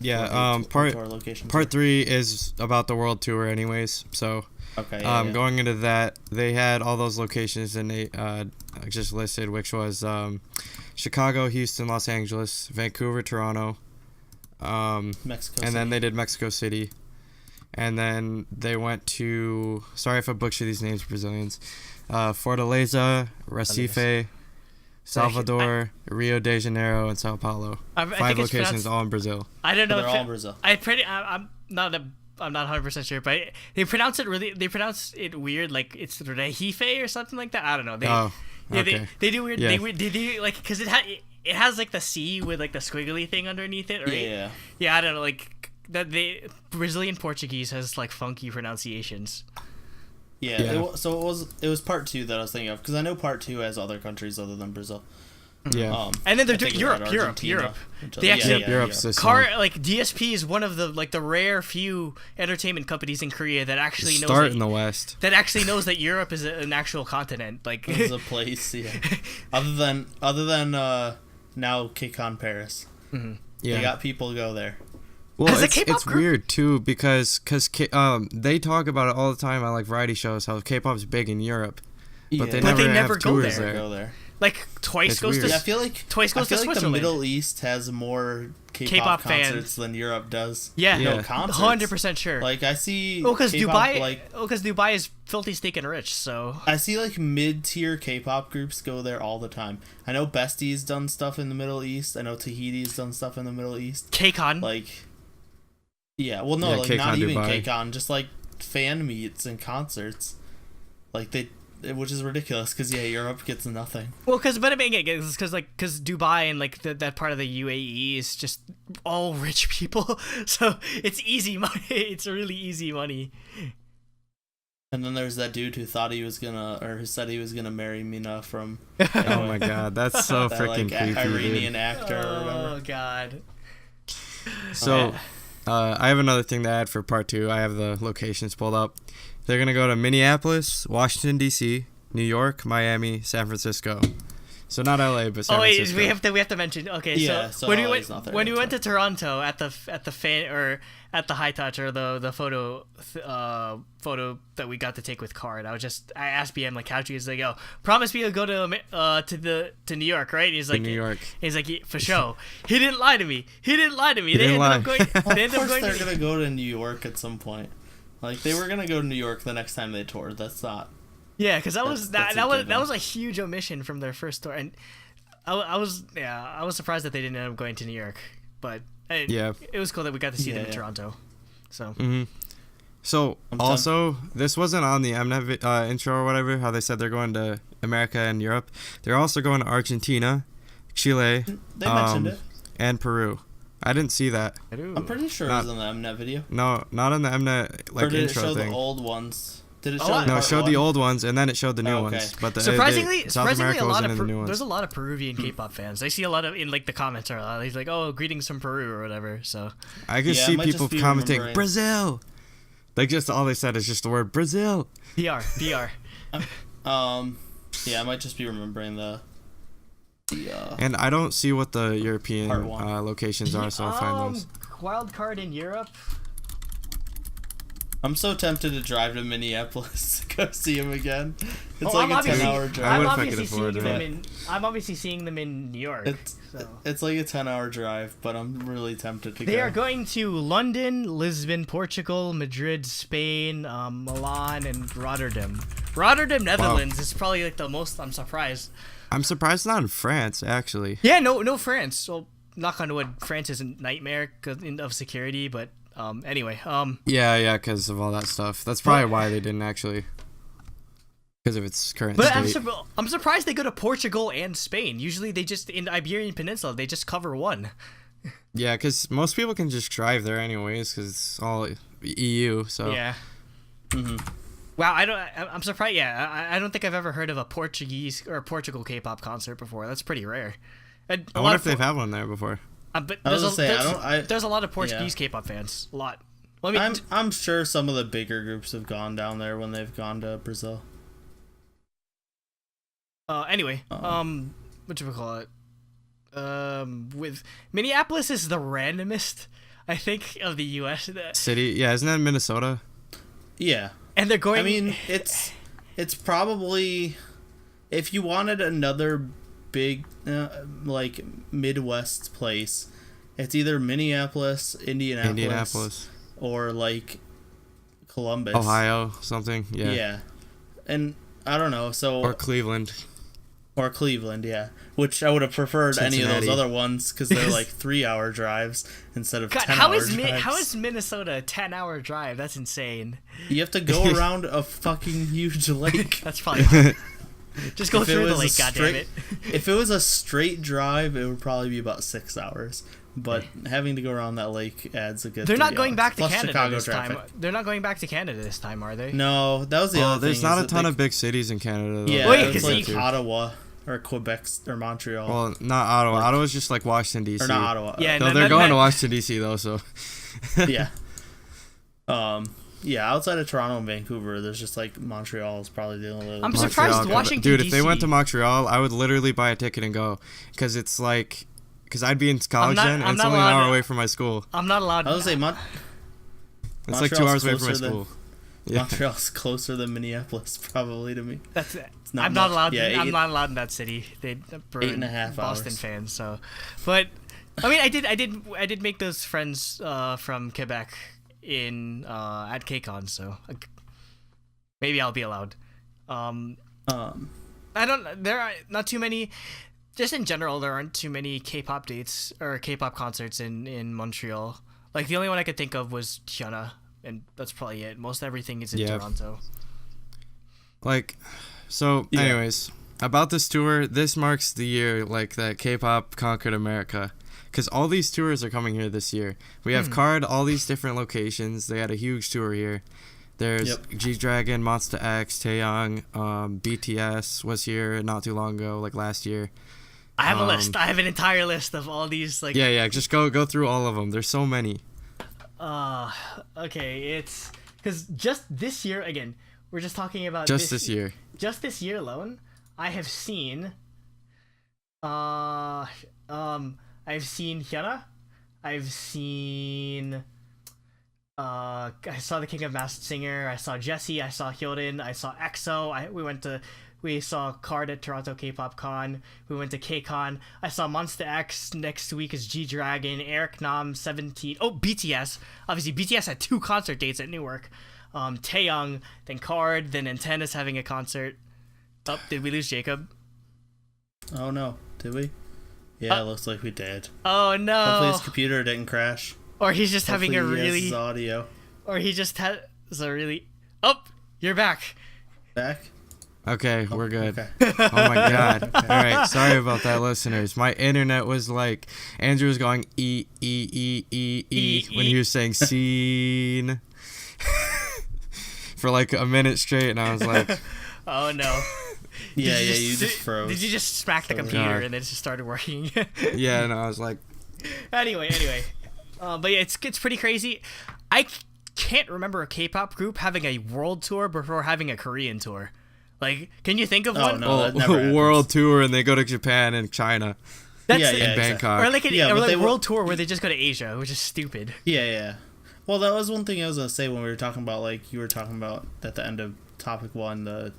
Yeah. Tour locations. Part 3 is about the world tour, anyways. So. Okay. Going into that, they had all those locations, and they just listed, which was Chicago, Houston, Los Angeles, Vancouver, Toronto, Mexico. and City. then they did Mexico City, and then they went to, sorry if I butcher these names, Brazilians, Fortaleza, Recife, Salvador, Rio de Janeiro, and Sao Paulo. 5 locations, all in Brazil. I don't know. They're all in Brazil. I'm not 100% sure, but they pronounce it weird, like it's Recife or something like that. I don't know. They do weird. Yeah. They do like, because it has like the C with like the squiggly thing underneath it, right? Yeah, I don't know, like that. Brazilian Portuguese has like funky pronunciations. Yeah. So it was part 2 that I was thinking of, because I know part 2 has other countries other than Brazil. Yeah. And then they're doing Europe. They actually KARD, like DSP is one of the rare few entertainment companies in Korea that actually knows in the West. That actually knows that Europe is an actual continent. Like it's a place, yeah. other than now KCON Paris. Mm-hmm. Yeah. They got people go there. Well, it's weird too, because they talk about it all the time on like variety shows, how K-pop's big in Europe, but they never have go tours there. there. Like Twice goes to. I feel like Switzerland. The Middle East has more K-pop concerts than Europe does. Yeah, no concerts. 100% sure. Like I see. Because Dubai is filthy stinking rich. So I see like mid-tier K-pop groups go there all the time. I know Bestie's done stuff in the Middle East. I know Tahiti's done stuff in the Middle East. KCON. Like. Yeah, well, no, like KCON not even Dubai. KCON, just like fan meets and concerts, like which is ridiculous because Europe gets nothing. Well, because Dubai and like that part of the UAE is just all rich people, so it's easy money. It's really easy money. And then there's that dude who thought he was gonna, or who said he was gonna marry Mina from. Oh my god, that's so freaking creepy, Iranian dude. actor. Or whatever. Oh god. So. I have another thing to add for part 2. I have the locations pulled up. They're going to go to Minneapolis, Washington, D.C., New York, Miami, San Francisco. So not L.A., but San Francisco. We have to mention. Okay, yeah, so when we went to Toronto at the fan, or at the High Touch, or the photo that we got to take with KARD, I asked BM like, how'd you guys like, promise me you'll go to New York, right? He's like, New York. He's like, yeah, for sure. He didn't lie to me. They ended up going. They're gonna go to New York at some point. Like they were gonna go to New York the next time they toured. That's not. Yeah, because that was a huge omission from their first tour, and I was surprised that they didn't end up going to New York, but it was cool that we got to see them in Toronto. So. Mm-hmm. So also, this wasn't on the Mnet intro or whatever. How they said they're going to America and Europe. They're also going to Argentina, Chile, they mentioned it, and Peru. I didn't see that. I'm pretty sure it was in the Mnet video. No, not in the Mnet or did intro it show thing. The old ones? Did it show? No, it showed the old ones and then it showed the new ones. But surprisingly, a lot of there's a lot of Peruvian K-pop fans. I see a lot of in like the comments are he's like, oh, greetings from Peru or whatever. So I can see people commenting Brazil. Like just all they said is just the word Brazil. PR. Yeah, I might just be remembering the. And I don't see what the European locations are, so I'll find those. Wild card in Europe. I'm so tempted to drive to Minneapolis to go see him again. It's like a 10-hour drive. I'm obviously seeing them in New York. It's like a 10-hour drive, but I'm really tempted to go. They are going to London, Lisbon, Portugal, Madrid, Spain, Milan, and Rotterdam. Rotterdam, Netherlands is probably like the most. I'm surprised. I'm surprised not in France, actually. Yeah, no France. Well, knock on wood, France is a nightmare of security, but anyway. Yeah, because of all that stuff. That's probably why they didn't actually. Because of its current state. I'm surprised they go to Portugal and Spain. Usually they just, in the Iberian Peninsula, they just cover one. Yeah, because most people can just drive there anyways, because it's all EU, so. Yeah. Mm-hmm. Wow, I'm surprised. Yeah, I don't think I've ever heard of a Portuguese or a Portugal K-pop concert before. That's pretty rare. I wonder if they've had one there before. But there's a lot of Portuguese K-pop fans. A lot. Well, I'm sure some of the bigger groups have gone down there when they've gone to Brazil. Anyway, what do we call it? With Minneapolis is the randomest. I think of the U.S. City, yeah, isn't that in Minnesota? Yeah. And they're going. I mean, it's probably, if you wanted another big like Midwest place, it's either Minneapolis, Indianapolis, or like Columbus, Ohio, something. Yeah. Yeah, and I don't know. So or Cleveland. Or Cleveland, yeah. Which I would have preferred any of those other ones because they're like 3-hour drives instead of 10-hour drives. How is Minnesota a 10-hour drive? That's insane. You have to go around a fucking huge lake. That's probably just go through the lake, goddammit. If it was a straight drive, it would probably be about 6 hours. But having to go around that lake adds a good. They're not going back to Plus Canada Chicago this traffic. time. They're not going back to Canada this time, are they? No, that was the other thing. There's not a ton of big cities in Canada, though. Yeah, Wait, it's like you- Ottawa or Quebec or Montreal. Well, not Ottawa. Ottawa's just like Washington, D.C. Or not Ottawa. Yeah, No, they're going to Washington, D.C., though, so. Yeah. Yeah, outside of Toronto and Vancouver, there's just like Montreal is probably the only. I'm surprised Montreal. Washington, Dude, DC. if they went to Montreal, I would literally buy a ticket and go. Because it's like. Because I'd be in college then, and it's only an hour away from my school. I'm not allowed. I was say It's like 2 hours away from my school. Yeah. Montreal's closer than Minneapolis, probably, to me. That's it. It's not I'm not much. allowed. Yeah, I'm not allowed in that city. They 8.5 Boston hours. fans. So, but I mean, I did make those friends from Quebec at KCON. So maybe I'll be allowed. I don't. There are not too many. Just in general, there aren't too many K-pop dates or K-pop concerts in Montreal. Like the only one I could think of was Hyuna, and that's probably it. Most everything is in Toronto. Like, so, anyways, about this tour, this marks the year, like, that K-pop conquered America. Because all these tours are coming here this year. We have KARD, all these different locations. They had a huge tour here. There's G-Dragon, Monsta X, Taeyang, BTS was here not too long ago, like last year. I have a list. I have an entire list of all these. Like Yeah. Just go through all of them. There's so many. Okay. It's because just this year again. We're just talking about this year. Just this year alone, I have seen. I've seen Hyuna. I've seen. I saw the King of Masked Singer. I saw Jessie. I saw Hyorin. I saw EXO. We saw KARD at Toronto K-Pop Con. We went to KCON. I saw Monsta X. Next week is G-Dragon. Eric Nam 17. Oh, BTS. Obviously, BTS had 2 concert dates at Newark. Taeyang, then KARD, then Antenna's having a concert. Oh, did we lose Jacob? Oh no, did we? Yeah, it looks like we did. Oh no. Hopefully his computer didn't crash. Or he's just having a Hopefully he has really. his audio. Or he just has a really. Oh, you're back. Back? Okay, we're good. Okay. Oh my god. All right, sorry about that, listeners. My internet was like, Andrew was going E when he was saying scene for like a minute straight, and I was like, oh no. Yeah, you just froze. Did you just smack the computer and then it just started working? yeah, and I was like, Anyway. But yeah, it's pretty crazy. I can't remember a K-pop group having a world tour before having a Korean tour. Like, can you think of one? No, that never happens. world tour, and they go to Japan and China. That's and Bangkok. Or like a but world tour where they just go to Asia, which is stupid. Yeah. Well, that was one thing I was gonna say when we were talking about, like, you were talking about at the end of topic 1, the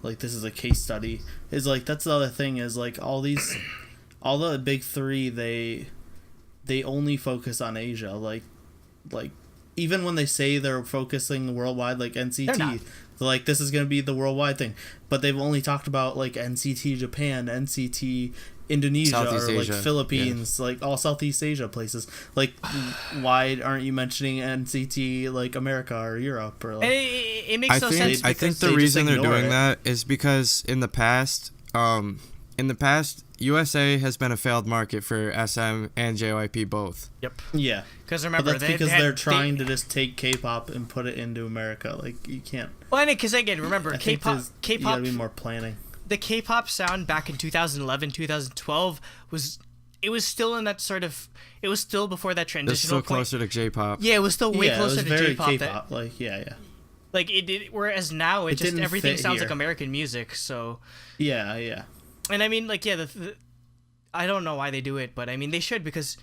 like, this is a case study, is like, that's the other thing, is like all the big 3, they only focus on Asia. Like even when they say they're focusing worldwide, like NCT, like, this is gonna be the worldwide thing, but they've only talked about like NCT Japan, NCT Indonesia, Southeast or like Asia. Philippines, like all Southeast Asia places. Like, why aren't you mentioning NCT like America or Europe or like? It makes no sense. I think the they reason just they're doing ignore that is because in the past, USA has been a failed market for SM and JYP both. Yep. Yeah, Because but remember, that's because they're trying to just take K-pop and put it into America. Like, you can't. Well, because again, remember, I think you K-pop, gotta be more planning. the K-pop sound back in 2011, 2012 was still in that sort of. It was still before that It's transitional still point. closer to J-pop. Yeah, it was still way Yeah, it closer was to very J-pop. K-pop. Like, yeah. Like it did. Whereas now it just didn't everything fit sounds here. like American music. So. Yeah. And I mean, like, yeah, I don't know why they do it, but I mean, they should, because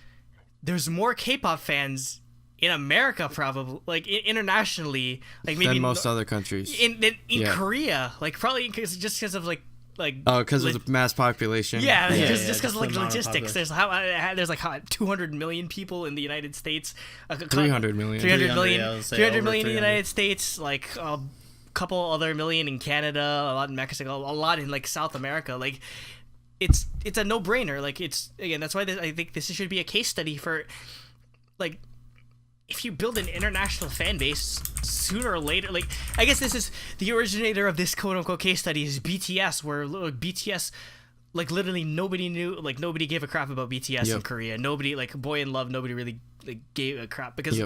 there's more K-pop fans in America, probably, like internationally, like maybe than most other countries. In Korea, like probably just because of like because of the mass population. Just because of like logistics. There's like 200 million people in the United States. 300 million. 300 million. Yeah, 300 million in the United States. Like a couple other million in Canada. A lot in Mexico. A lot in like South America. Like it's a no-brainer. Like that's why I think this should be a case study for like. If you build an international fan base, sooner or later, like, I guess this is the originator of this quote-unquote case study is BTS, where BTS, like, literally nobody knew, like, nobody gave a crap about BTS in Korea. Nobody, like, Boy in Love, nobody really like, gave a crap because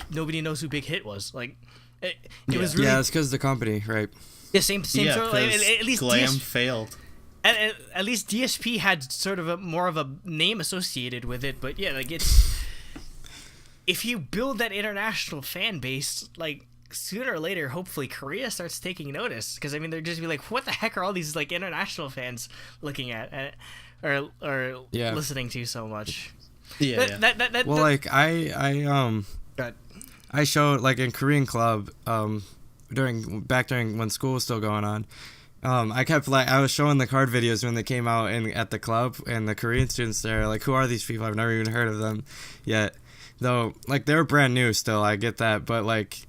nobody knows who Big Hit was. Like, it was really... Yeah, it's because of the company, right? Yeah, same sort of, like, at least Glam failed. At least DSP had sort of more of a name associated with it, but yeah, like, it's... If you build that international fan base, like, sooner or later, hopefully Korea starts taking notice. Because, I mean, they're just be like, what the heck are all these, like, international fans looking at or listening to so much? Yeah. I showed, like, in Korean club, during when school was still going on, I was showing the KARD videos when they came out at the club, and the Korean students there, like, who are these people? I've never even heard of them yet. Though, like, they were brand new still, I get that, but, like,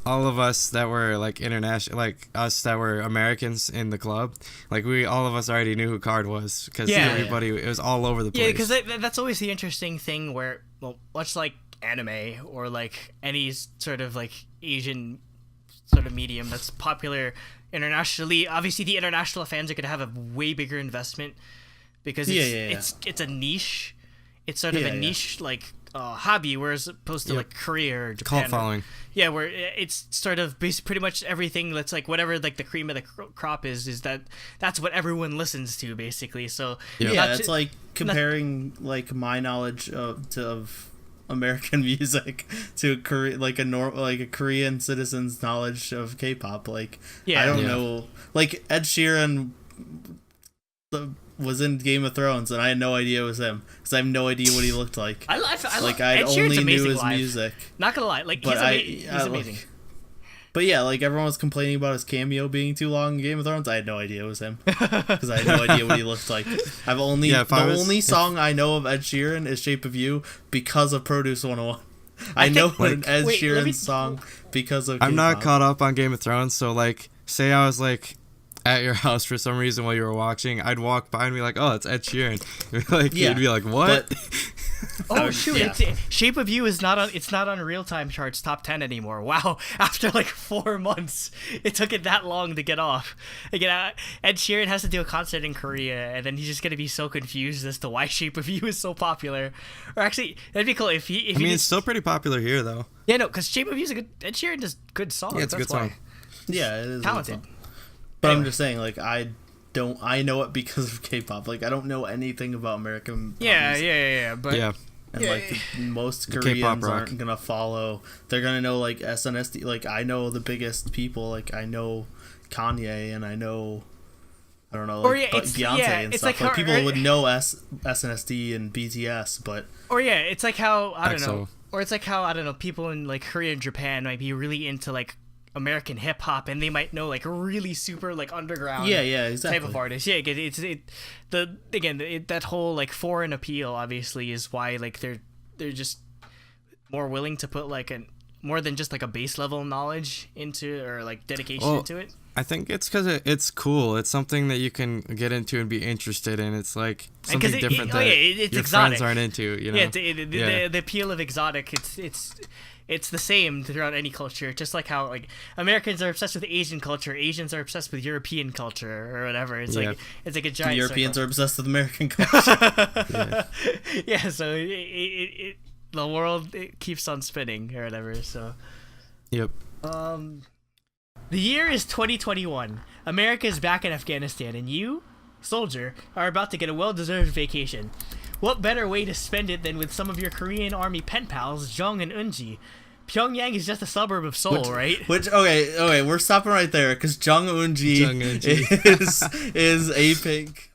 all of us that were, like, international, like, us that were Americans in the club, like, all of us already knew who KARD was, because everybody, it was all over the place. Yeah, because that's always the interesting thing where, well, much like anime, or, like, any sort of, like, Asian sort of medium that's popular internationally, obviously the international fans are going to have a way bigger investment, because it's a niche, it's sort of a niche, like, hobby, whereas opposed to like Korea or Japan, cult following. Where it's sort of pretty much everything that's like whatever like the cream of the crop is that's what everyone listens to basically. So it's like comparing like my knowledge of American music to a Korean citizen's knowledge of K-pop. Like I don't know, like Ed Sheeran was in Game of Thrones, and I had no idea it was him because I have no idea what he looked like. I Ed Sheeran's only knew his music. Not gonna lie, like he's amazing. But yeah, like everyone was complaining about his cameo being too long in Game of Thrones. I had no idea it was him because I had no idea what he looked like. I've only only song I know of Ed Sheeran is "Shape of You" because of Produce 101. I know an Ed Sheeran song because of. I'm not caught up on Game of Thrones, so like, say I was like at your house for some reason while you were watching, I'd walk by and be like, "Oh, it's Ed Sheeran." You'd be like, "What?" Oh shoot! Shape of You is not on Real Time Charts top 10 anymore. Wow! After like 4 months, it took it that long to get off. Again, Ed Sheeran has to do a concert in Korea, and then he's just gonna be so confused as to why Shape of You is so popular. Or actually, that'd be cool if he. It's still pretty popular here though. Yeah, no, because Shape of You is a good. Ed Sheeran does good songs. Yeah, it's a good song. Yeah, it is talented. But anyway. I'm just saying, like, I know it because of K-pop. Like, I don't know anything about American pop music. But and like most Koreans aren't gonna follow. They're gonna know like SNSD. Like, I know the biggest people. Like, I know Kanye, and I know, I don't know, like, Beyonce and stuff. Like, people would know SNSD and BTS, but it's like how I don't know. Or it's like how I don't know. People in like Korea and Japan might be really into like American hip hop, and they might know like really super like underground exactly. type of artists. That whole like foreign appeal obviously is why like they're just more willing to put like more than just like a base level knowledge into or like dedication into it. I think it's because it's cool. It's something that you can get into and be interested in. It's like something different that it's your exotic. friends aren't into. You know? Yeah, the appeal of exotic. It's the same throughout any culture, just like how like Americans are obsessed with Asian culture, Asians are obsessed with European culture or whatever. It's like a giant the Europeans circle. are obsessed with American culture. So the world keeps on spinning or whatever. So, yep. The year is 2021. America is back in Afghanistan, and you, soldier, are about to get a well-deserved vacation. What better way to spend it than with some of your Korean Army pen pals, Jung and Eunji? Pyongyang is just a suburb of Seoul, right? Okay, we're stopping right there because Jung Eunji is a pink.